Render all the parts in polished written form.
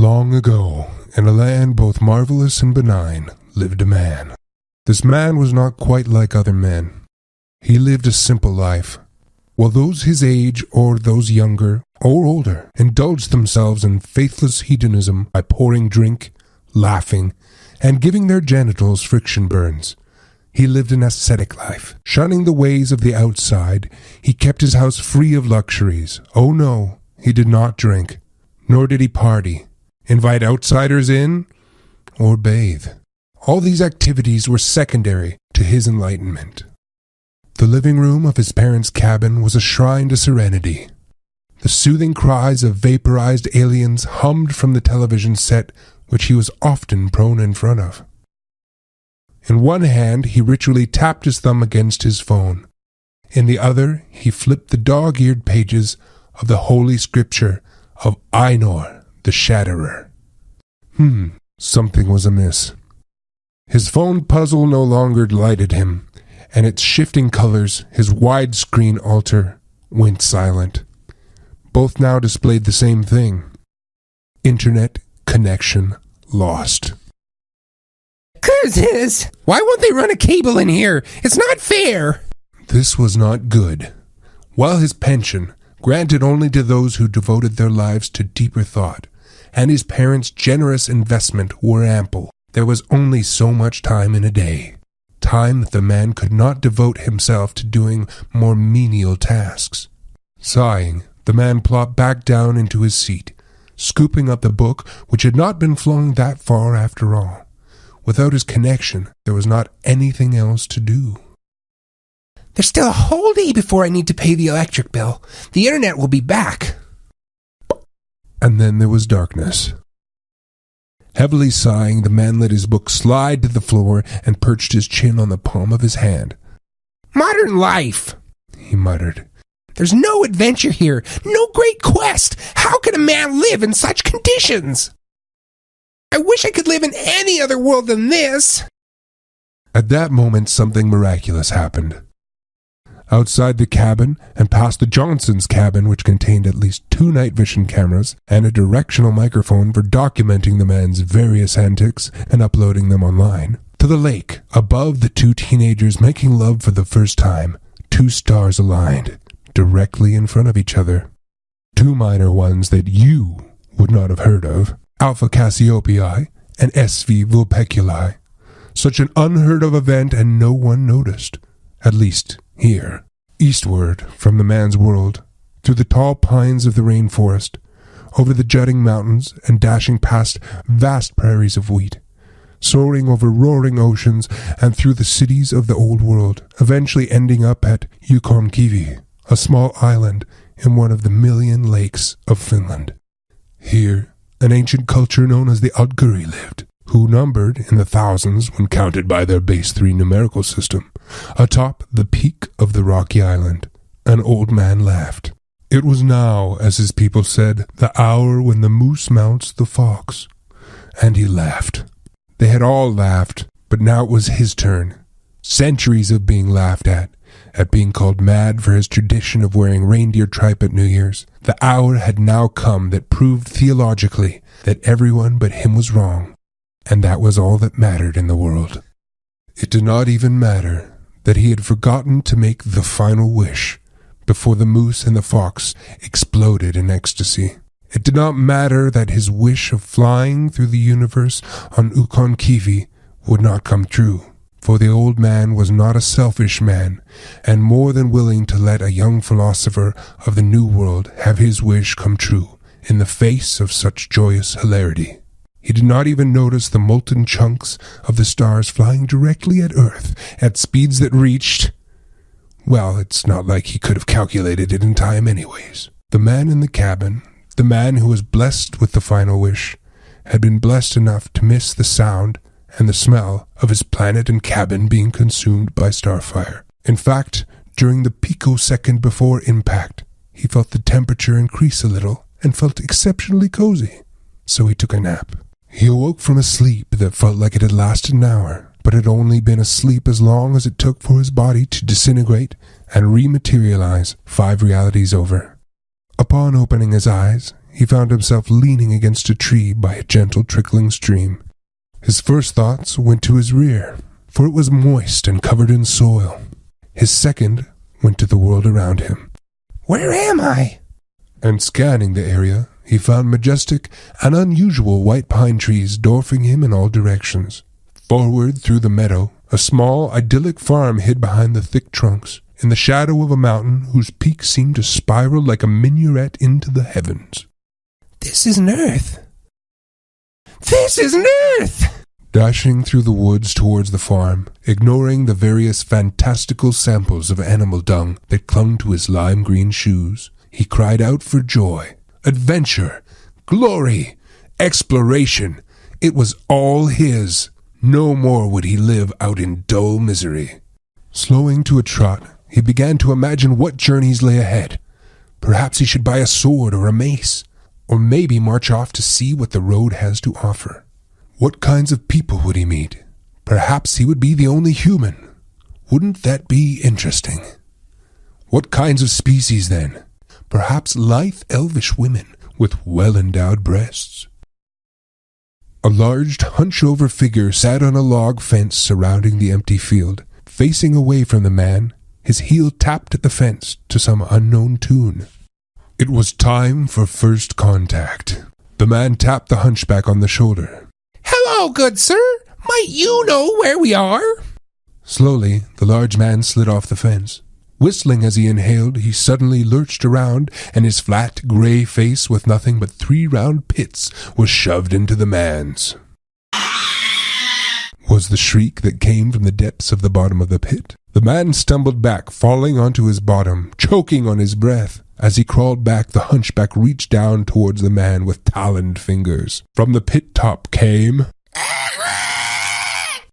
Long ago, in a land both marvelous and benign, lived a man. This man was not quite like other men. He lived a simple life, while those his age, or those younger, or older, indulged themselves in faithless hedonism by pouring drink, laughing, and giving their genitals friction burns. He lived an ascetic life. Shunning the ways of the outside, he kept his house free of luxuries. Oh no, he did not drink, nor did he party, invite outsiders in, or bathe. All these activities were secondary to his enlightenment. The living room of his parents' cabin was a shrine to serenity. The soothing cries of vaporized aliens hummed from the television set which he was often prone in front of. In one hand, he ritually tapped his thumb against his phone. In the other, he flipped the dog-eared pages of the Holy Scripture of Ainur, the Shatterer. Something was amiss. His phone puzzle no longer delighted him, and its shifting colors, his widescreen altar, went silent. Both now displayed the same thing. Internet connection lost. Curses! Why won't they run a cable in here? It's not fair! This was not good. While his pension, granted only to those who devoted their lives to deeper thought, and his parents' generous investment were ample, there was only so much time in a day. Time that the man could not devote himself to doing more menial tasks. Sighing, the man plopped back down into his seat, scooping up the book which had not been flung that far after all. Without his connection, there was not anything else to do. There's still a whole day before I need to pay the electric bill. The internet will be back. And then there was darkness. Heavily sighing, the man let his book slide to the floor and perched his chin on the palm of his hand. Modern life, he muttered. There's no adventure here, no great quest. How can a man live in such conditions? I wish I could live in any other world than this. At that moment, something miraculous happened. Outside the cabin, and past the Johnsons' cabin, which contained at least 2 night vision cameras and a directional microphone for documenting the man's various antics and uploading them online, to the lake, above the 2 teenagers making love for the first time, 2 stars aligned, directly in front of each other. 2 minor ones that you would not have heard of, Alpha Cassiopeae and SV Vulpeculi. Such an unheard of event, and no one noticed. At least here. Eastward from the man's world, through the tall pines of the rainforest, over the jutting mountains and dashing past vast prairies of wheat, soaring over roaring oceans and through the cities of the old world, eventually ending up at Ukonkivi, a small island in one of the million lakes of Finland. Here, an ancient culture known as the Udguri lived, who numbered in the thousands when counted by their base 3 numerical system. Atop the peak of the rocky island, an old man laughed. It was now, as his people said, the hour when the moose mounts the fox. And he laughed. They had all laughed, but now it was his turn. Centuries of being laughed at being called mad for his tradition of wearing reindeer tripe at New Year's. The hour had now come that proved theologically that everyone but him was wrong, and that was all that mattered in the world. It did not even matter that he had forgotten to make the final wish before the moose and the fox exploded in ecstasy. It did not matter that his wish of flying through the universe on Ukonkivi would not come true, for the old man was not a selfish man, and more than willing to let a young philosopher of the New World have his wish come true in the face of such joyous hilarity. He did not even notice the molten chunks of the stars flying directly at Earth at speeds that reached... Well, it's not like he could have calculated it in time anyways. The man in the cabin, the man who was blessed with the final wish, had been blessed enough to miss the sound and the smell of his planet and cabin being consumed by starfire. In fact, during the picosecond before impact, he felt the temperature increase a little and felt exceptionally cozy. So he took a nap. He awoke from a sleep that felt like it had lasted an hour, but had only been asleep as long as it took for his body to disintegrate and rematerialize 5 realities over. Upon opening his eyes, he found himself leaning against a tree by a gentle trickling stream. His first thoughts went to his rear, for it was moist and covered in soil. His second went to the world around him. Where am I? And scanning the area, he found majestic and unusual white pine trees dwarfing him in all directions. Forward through the meadow, a small, idyllic farm hid behind the thick trunks, in the shadow of a mountain whose peak seemed to spiral like a minaret into the heavens. This is an Earth. This is an Earth! Dashing through the woods towards the farm, ignoring the various fantastical samples of animal dung that clung to his lime-green shoes, he cried out for joy. Adventure, glory, exploration. It was all his. No more would he live out in dull misery. Slowing to a trot, he began to imagine what journeys lay ahead. Perhaps he should buy a sword or a mace, or maybe march off to see what the road has to offer. What kinds of people would he meet? Perhaps he would be the only human. Wouldn't that be interesting? What kinds of species, then? Perhaps lithe, elvish women with well-endowed breasts. A large, hunch-over figure sat on a log fence surrounding the empty field. Facing away from the man, his heel tapped at the fence to some unknown tune. It was time for first contact. The man tapped the hunchback on the shoulder. Hello, good sir. Might you know where we are? Slowly, the large man slid off the fence. Whistling as he inhaled, he suddenly lurched around, and his flat, grey face with nothing but 3 round pits was shoved into the man's. Was the shriek that came from the depths of the bottom of the pit. The man stumbled back, falling onto his bottom, choking on his breath. As he crawled back, the hunchback reached down towards the man with taloned fingers. From the pit top came...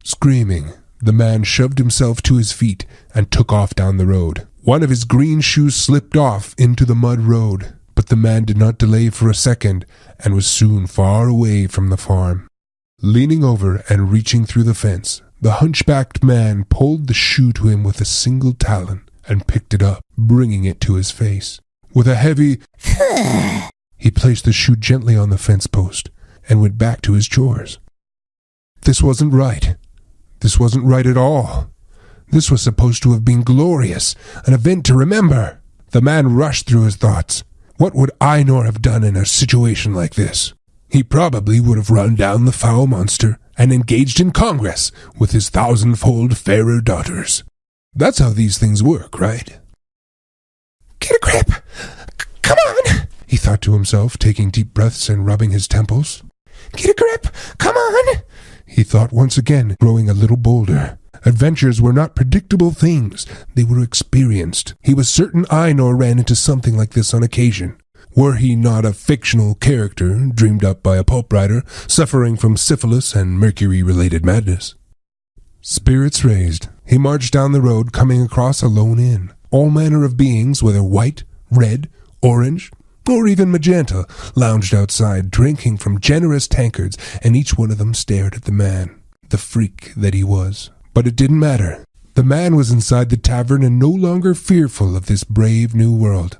Screaming, the man shoved himself to his feet and took off down the road. One of his green shoes slipped off into the mud road, but the man did not delay for a second and was soon far away from the farm. Leaning over and reaching through the fence, the hunchbacked man pulled the shoe to him with a single talon and picked it up, bringing it to his face. With a heavy he placed the shoe gently on the fence post and went back to his chores. This wasn't right. This wasn't right at all. This was supposed to have been glorious, an event to remember. The man rushed through his thoughts. What would Einor have done in a situation like this? He probably would have run down the foul monster and engaged in congress with his 1,000-fold fairer daughters. That's how these things work, right? Get a grip! Come on! He thought to himself, taking deep breaths and rubbing his temples. Get a grip! Come on! He thought once again, growing a little bolder. Adventures were not predictable things. They were experienced. He was certain Einor ran into something like this on occasion. Were he not a fictional character, dreamed up by a pulp writer, suffering from syphilis and mercury-related madness? Spirits raised, he marched down the road, coming across a lone inn. All manner of beings, whether white, red, orange, or even magenta, lounged outside, drinking from generous tankards, and each one of them stared at the man, the freak that he was. But it didn't matter. The man was inside the tavern and no longer fearful of this brave new world.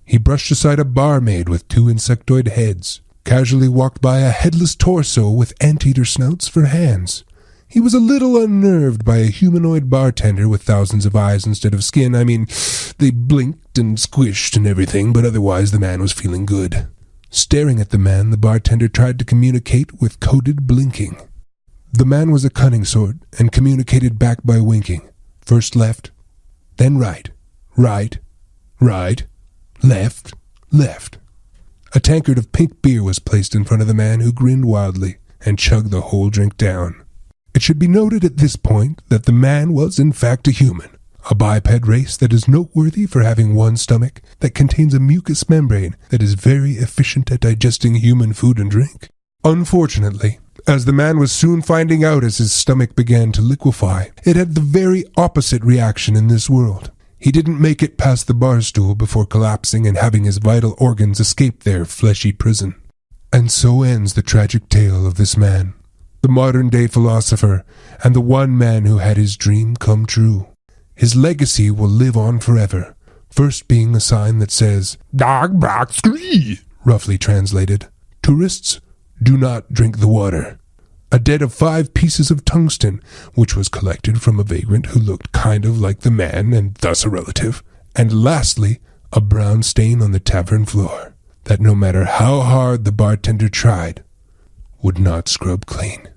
He brushed aside a barmaid with 2 insectoid heads, casually walked by a headless torso with anteater snouts for hands. He was a little unnerved by a humanoid bartender with thousands of eyes instead of skin. I mean, they blinked and squished and everything, but otherwise the man was feeling good. Staring at the man, the bartender tried to communicate with coded blinking. The man was a cunning sort and communicated back by winking. First left, then right, right, right, left, left. A tankard of pink beer was placed in front of the man, who grinned wildly and chugged the whole drink down. It should be noted at this point that the man was in fact a human, a biped race that is noteworthy for having one stomach that contains a mucous membrane that is very efficient at digesting human food and drink. Unfortunately, as the man was soon finding out as his stomach began to liquefy, it had the very opposite reaction in this world. He didn't make it past the bar stool before collapsing and having his vital organs escape their fleshy prison. And so ends the tragic tale of this man, the modern-day philosopher, and the one man who had his dream come true. His legacy will live on forever, first being a sign that says, "Dog bark scree," roughly translated, tourists do not drink the water. A debt of 5 pieces of tungsten, which was collected from a vagrant who looked kind of like the man and thus a relative. And lastly, a brown stain on the tavern floor that no matter how hard the bartender tried, would not scrub clean.